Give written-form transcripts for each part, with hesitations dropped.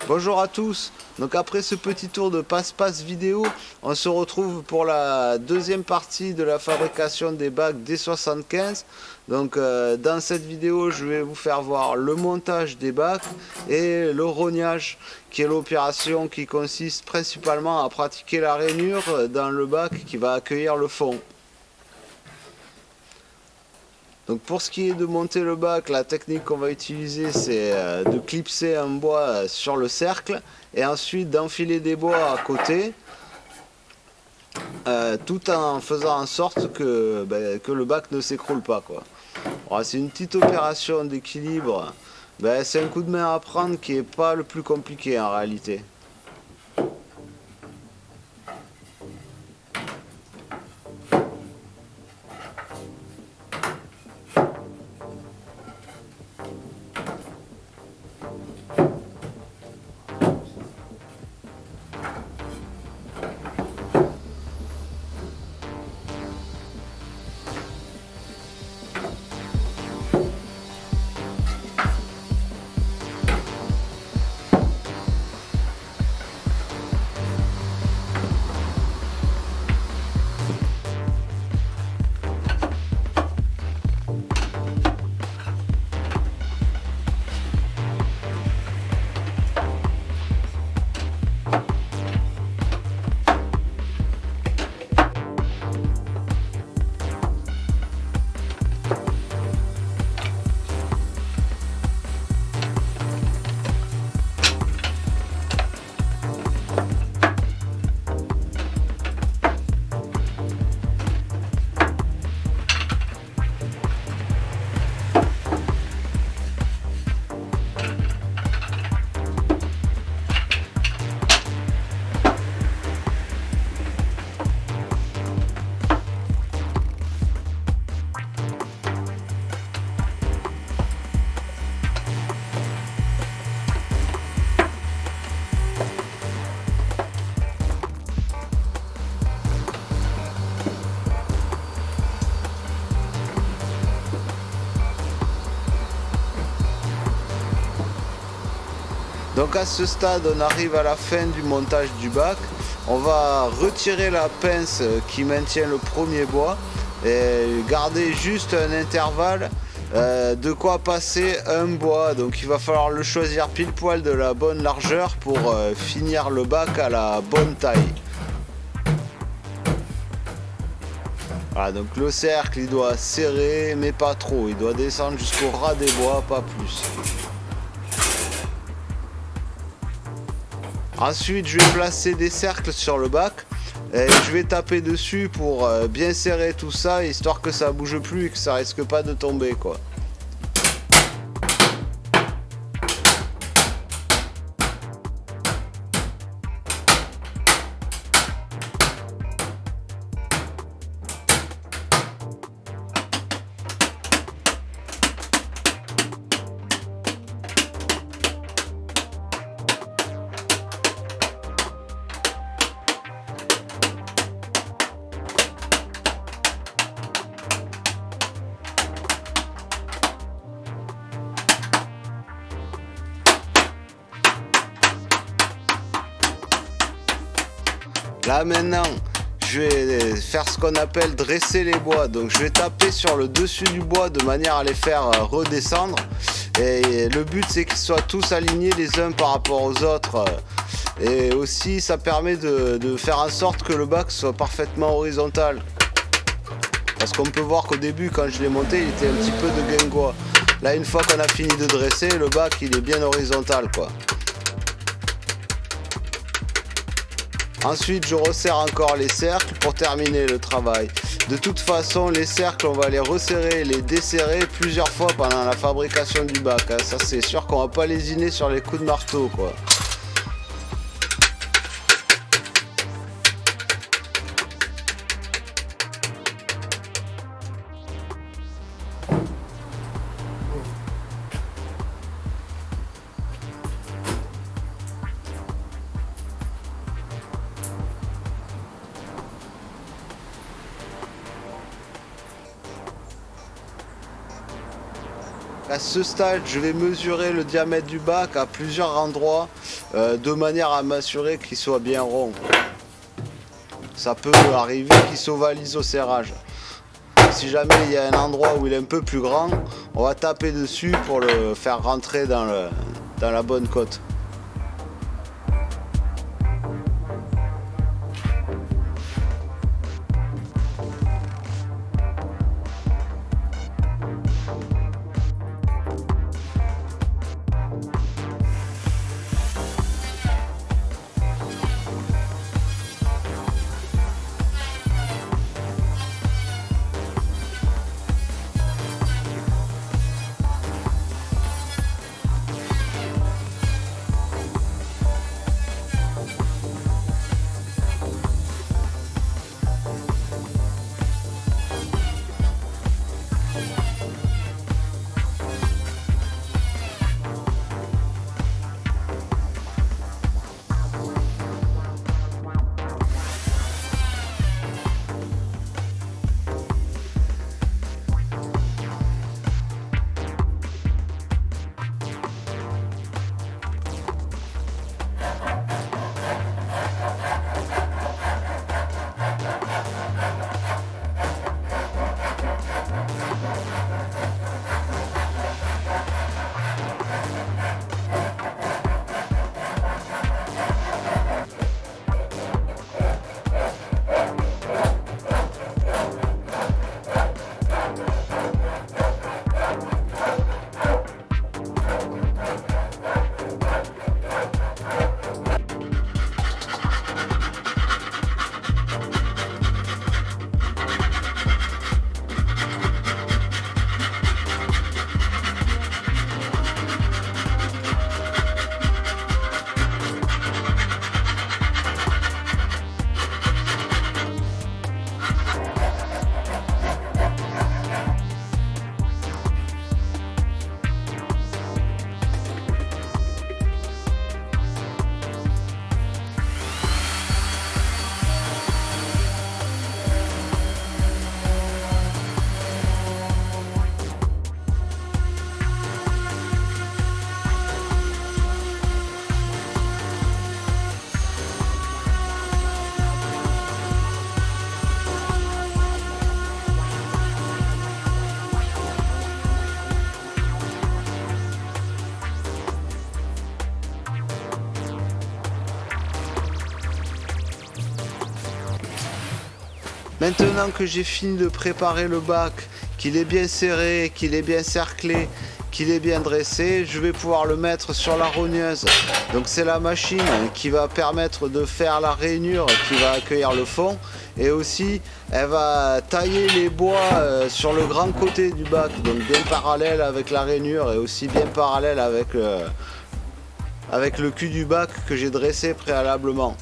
Bonjour à tous. Donc après ce petit tour de passe-passe vidéo, on se retrouve pour la deuxième partie de la fabrication des bacs D75. Donc dans cette vidéo, je vais vous faire voir le montage des bacs et le rognage, qui est l'opération qui consiste principalement à pratiquer la rainure dans le bac qui va accueillir le fond. Donc pour ce qui est de monter le bac, la technique qu'on va utiliser, c'est de clipser un bois sur le cercle et ensuite d'enfiler des bois à côté, tout en faisant en sorte que le bac ne s'écroule pas, quoi. C'est une petite opération d'équilibre. C'est un coup de main à prendre qui n'est pas le plus compliqué en réalité. Donc à ce stade, on arrive à la fin du montage du bac. On va retirer la pince qui maintient le premier bois et garder juste un intervalle de quoi passer un bois. Donc il va falloir le choisir pile poil de la bonne largeur pour finir le bac à la bonne taille. Voilà, donc le cercle il doit serrer mais pas trop, il doit descendre jusqu'au ras des bois, pas plus. Ensuite, je vais placer des cercles sur le bac et je vais taper dessus pour bien serrer tout ça, histoire que ça bouge plus et que ça risque pas de tomber, quoi. Là maintenant, je vais faire ce qu'on appelle dresser les bois. Donc je vais taper sur le dessus du bois de manière à les faire redescendre. Et le but c'est qu'ils soient tous alignés les uns par rapport aux autres. Et aussi ça permet de faire en sorte que le bac soit parfaitement horizontal. Parce qu'on peut voir qu'au début quand je l'ai monté il était un petit peu de guingois. Là une fois qu'on a fini de dresser, le bac il est bien horizontal, quoi. Ensuite, je resserre encore les cercles pour terminer le travail. De toute façon, les cercles, on va les resserrer et les desserrer plusieurs fois pendant la fabrication du bac. Ça, c'est sûr qu'on va pas lésiner sur les coups de marteau, quoi. À ce stade, je vais mesurer le diamètre du bac à plusieurs endroits de manière à m'assurer qu'il soit bien rond. Ça peut arriver qu'il s'ovalise au serrage. Si jamais il y a un endroit où il est un peu plus grand, on va taper dessus pour le faire rentrer dans la bonne cote. Maintenant que j'ai fini de préparer le bac, qu'il est bien serré, qu'il est bien cerclé, qu'il est bien dressé, je vais pouvoir le mettre sur la rogneuse. Donc c'est la machine qui va permettre de faire la rainure qui va accueillir le fond, et aussi elle va tailler les bois sur le grand côté du bac, donc bien parallèle avec la rainure et aussi bien parallèle avec le cul du bac que j'ai dressé préalablement.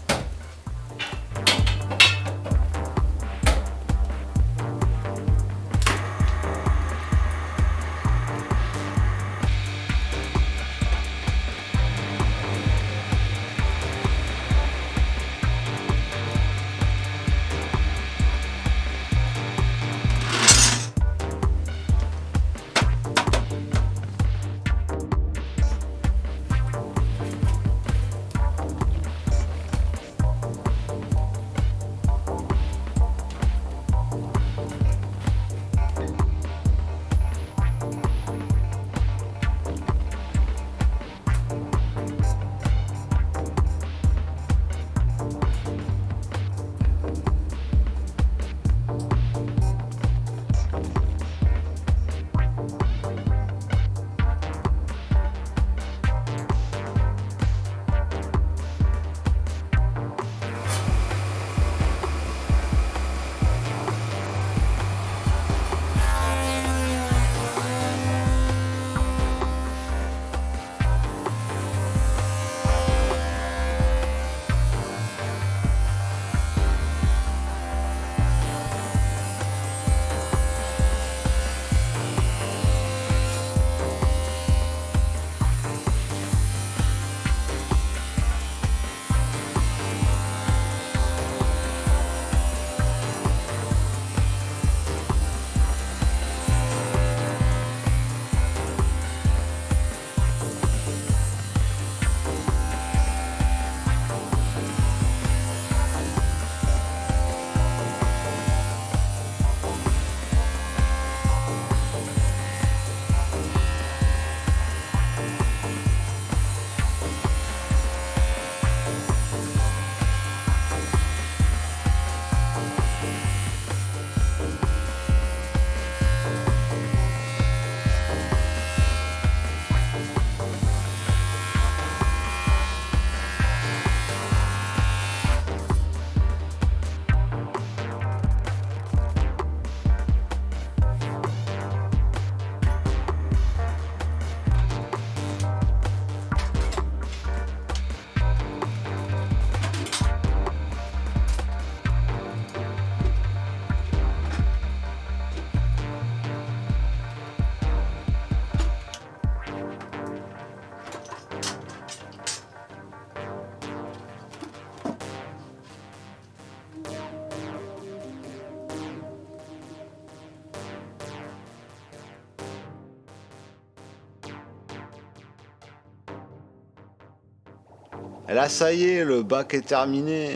Et là ça y est, le bac est terminé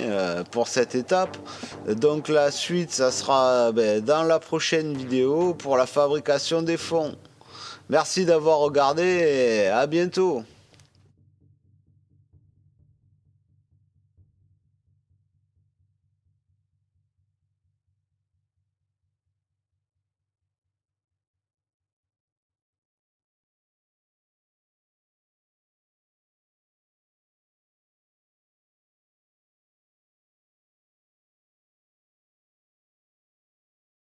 pour cette étape. Donc la suite ça sera dans la prochaine vidéo pour la fabrication des fonds. Merci d'avoir regardé et à bientôt.